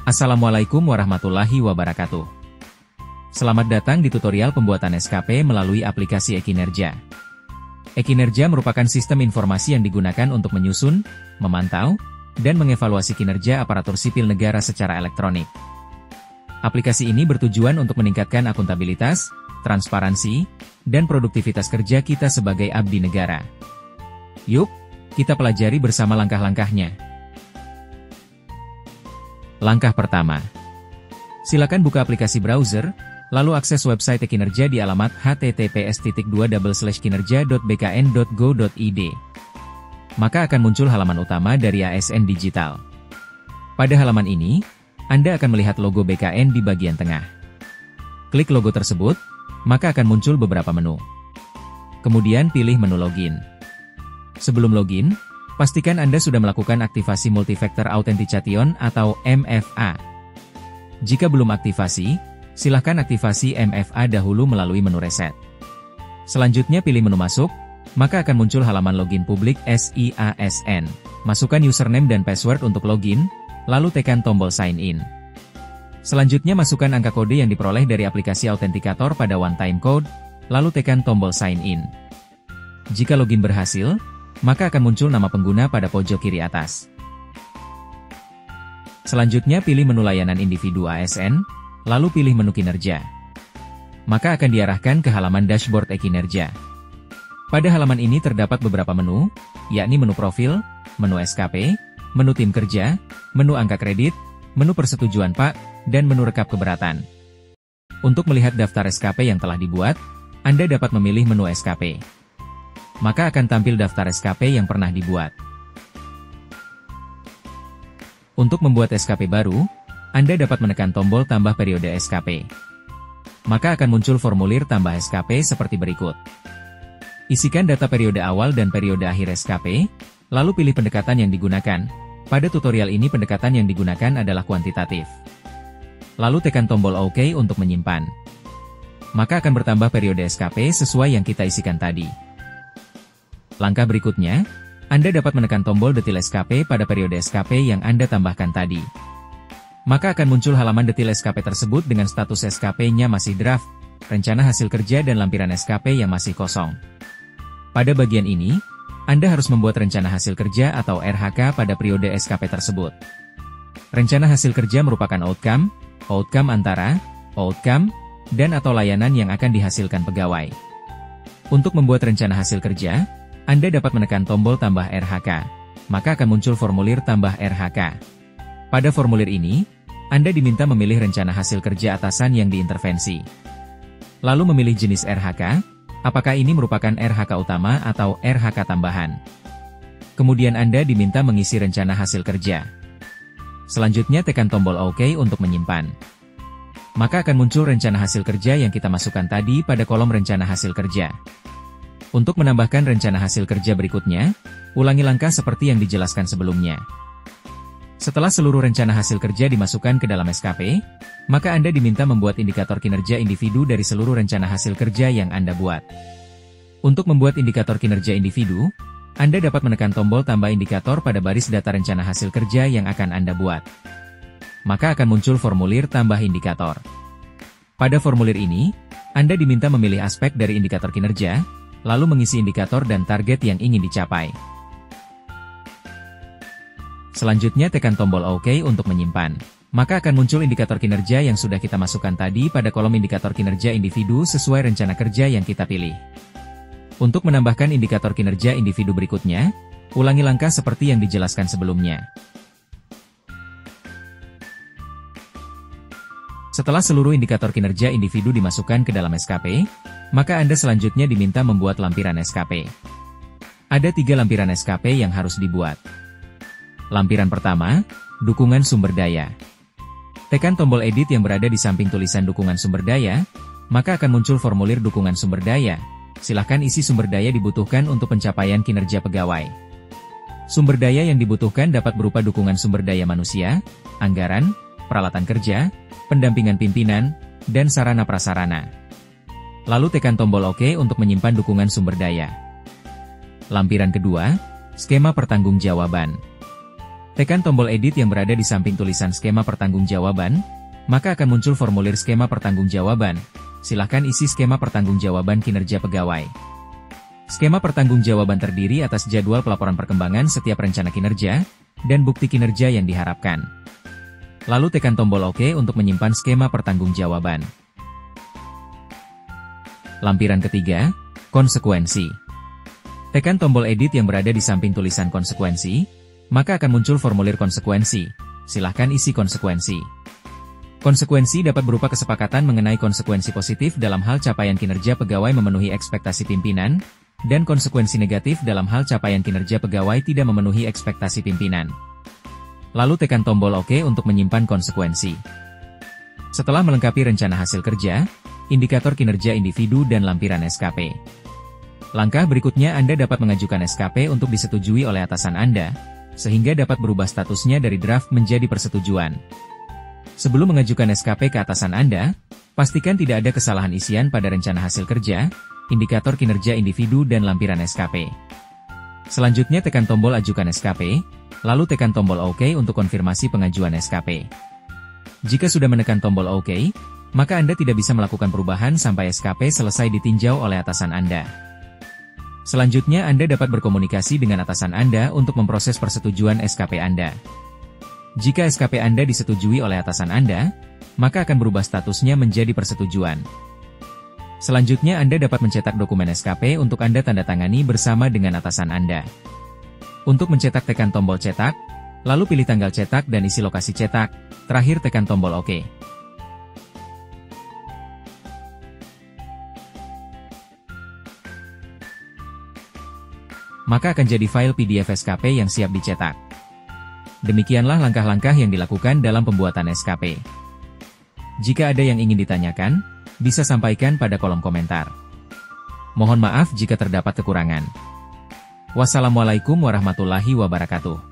Assalamualaikum warahmatullahi wabarakatuh. Selamat datang di tutorial pembuatan SKP melalui aplikasi e-Kinerja. E-Kinerja merupakan sistem informasi yang digunakan untuk menyusun, memantau, dan mengevaluasi kinerja aparatur sipil negara secara elektronik. Aplikasi ini bertujuan untuk meningkatkan akuntabilitas, transparansi, dan produktivitas kerja kita sebagai abdi negara. Yuk, kita pelajari bersama langkah-langkahnya. Langkah pertama. Silakan buka aplikasi browser, lalu akses website e-Kinerja di alamat https://kinerja.bkn.go.id. Maka akan muncul halaman utama dari ASN Digital. Pada halaman ini, Anda akan melihat logo BKN di bagian tengah. Klik logo tersebut, maka akan muncul beberapa menu. Kemudian pilih menu login. Sebelum login, pastikan Anda sudah melakukan aktivasi Multifactor Authentication atau MFA. Jika belum aktivasi, silahkan aktivasi MFA dahulu melalui menu reset. Selanjutnya pilih menu masuk, maka akan muncul halaman login publik SIASN. Masukkan username dan password untuk login, lalu tekan tombol sign in. Selanjutnya masukkan angka kode yang diperoleh dari aplikasi autentikator pada one time code, lalu tekan tombol sign in. Jika login berhasil, maka akan muncul nama pengguna pada pojok kiri atas. Selanjutnya pilih menu layanan individu ASN, lalu pilih menu kinerja. Maka akan diarahkan ke halaman dashboard e-Kinerja. Pada halaman ini terdapat beberapa menu, yakni menu profil, menu SKP, menu tim kerja, menu angka kredit, menu persetujuan Pak, dan menu rekap keberatan. Untuk melihat daftar SKP yang telah dibuat, Anda dapat memilih menu SKP. Maka akan tampil daftar SKP yang pernah dibuat. Untuk membuat SKP baru, Anda dapat menekan tombol tambah periode SKP. Maka akan muncul formulir tambah SKP seperti berikut. Isikan data periode awal dan periode akhir SKP, lalu pilih pendekatan yang digunakan. Pada tutorial ini pendekatan yang digunakan adalah kuantitatif. Lalu tekan tombol OK untuk menyimpan. Maka akan bertambah periode SKP sesuai yang kita isikan tadi. Langkah berikutnya, Anda dapat menekan tombol detil SKP pada periode SKP yang Anda tambahkan tadi. Maka akan muncul halaman detil SKP tersebut dengan status SKP-nya masih draft, rencana hasil kerja dan lampiran SKP yang masih kosong. Pada bagian ini, Anda harus membuat rencana hasil kerja atau RHK pada periode SKP tersebut. Rencana hasil kerja merupakan outcome antara, outcome, dan atau layanan yang akan dihasilkan pegawai. Untuk membuat rencana hasil kerja, Anda dapat menekan tombol tambah RHK, maka akan muncul formulir tambah RHK. Pada formulir ini, Anda diminta memilih rencana hasil kerja atasan yang diintervensi. Lalu memilih jenis RHK, apakah ini merupakan RHK utama atau RHK tambahan. Kemudian Anda diminta mengisi rencana hasil kerja. Selanjutnya tekan tombol OK untuk menyimpan. Maka akan muncul rencana hasil kerja yang kita masukkan tadi pada kolom rencana hasil kerja. Untuk menambahkan rencana hasil kerja berikutnya, ulangi langkah seperti yang dijelaskan sebelumnya. Setelah seluruh rencana hasil kerja dimasukkan ke dalam SKP, maka Anda diminta membuat indikator kinerja individu dari seluruh rencana hasil kerja yang Anda buat. Untuk membuat indikator kinerja individu, Anda dapat menekan tombol tambah indikator pada baris data rencana hasil kerja yang akan Anda buat. Maka akan muncul formulir tambah indikator. Pada formulir ini, Anda diminta memilih aspek dari indikator kinerja, lalu mengisi indikator dan target yang ingin dicapai. Selanjutnya tekan tombol OK untuk menyimpan. Maka akan muncul indikator kinerja yang sudah kita masukkan tadi pada kolom indikator kinerja individu sesuai rencana kerja yang kita pilih. Untuk menambahkan indikator kinerja individu berikutnya, ulangi langkah seperti yang dijelaskan sebelumnya. Setelah seluruh indikator kinerja individu dimasukkan ke dalam SKP, maka Anda selanjutnya diminta membuat lampiran SKP. Ada 3 lampiran SKP yang harus dibuat. Lampiran pertama, dukungan sumber daya. Tekan tombol edit yang berada di samping tulisan dukungan sumber daya, maka akan muncul formulir dukungan sumber daya. Silahkan isi sumber daya dibutuhkan untuk pencapaian kinerja pegawai. Sumber daya yang dibutuhkan dapat berupa dukungan sumber daya manusia, anggaran, peralatan kerja, pendampingan pimpinan, dan sarana prasarana. Lalu tekan tombol OK untuk menyimpan dukungan sumber daya. Lampiran kedua, skema pertanggungjawaban. Tekan tombol edit yang berada di samping tulisan skema pertanggungjawaban, maka akan muncul formulir skema pertanggungjawaban. Silahkan isi skema pertanggungjawaban kinerja pegawai. Skema pertanggungjawaban terdiri atas jadwal pelaporan perkembangan setiap rencana kinerja, dan bukti kinerja yang diharapkan. Lalu tekan tombol OK untuk menyimpan skema pertanggungjawaban. Lampiran ketiga, konsekuensi. Tekan tombol edit yang berada di samping tulisan konsekuensi, maka akan muncul formulir konsekuensi. Silahkan isi konsekuensi. Konsekuensi dapat berupa kesepakatan mengenai konsekuensi positif dalam hal capaian kinerja pegawai memenuhi ekspektasi pimpinan, dan konsekuensi negatif dalam hal capaian kinerja pegawai tidak memenuhi ekspektasi pimpinan. Lalu tekan tombol OK untuk menyimpan konsekuensi. Setelah melengkapi rencana hasil kerja, indikator kinerja individu dan lampiran SKP. Langkah berikutnya Anda dapat mengajukan SKP untuk disetujui oleh atasan Anda, sehingga dapat berubah statusnya dari draft menjadi persetujuan. Sebelum mengajukan SKP ke atasan Anda, pastikan tidak ada kesalahan isian pada rencana hasil kerja, indikator kinerja individu dan lampiran SKP. Selanjutnya tekan tombol ajukan SKP, lalu tekan tombol OK untuk konfirmasi pengajuan SKP. Jika sudah menekan tombol OK, maka Anda tidak bisa melakukan perubahan sampai SKP selesai ditinjau oleh atasan Anda. Selanjutnya Anda dapat berkomunikasi dengan atasan Anda untuk memproses persetujuan SKP Anda. Jika SKP Anda disetujui oleh atasan Anda, maka akan berubah statusnya menjadi persetujuan. Selanjutnya Anda dapat mencetak dokumen SKP untuk Anda tanda tangani bersama dengan atasan Anda. Untuk mencetak tekan tombol cetak, lalu pilih tanggal cetak dan isi lokasi cetak, terakhir tekan tombol OK. Maka akan jadi file PDF SKP yang siap dicetak. Demikianlah langkah-langkah yang dilakukan dalam pembuatan SKP. Jika ada yang ingin ditanyakan, bisa sampaikan pada kolom komentar. Mohon maaf jika terdapat kekurangan. Wassalamualaikum warahmatullahi wabarakatuh.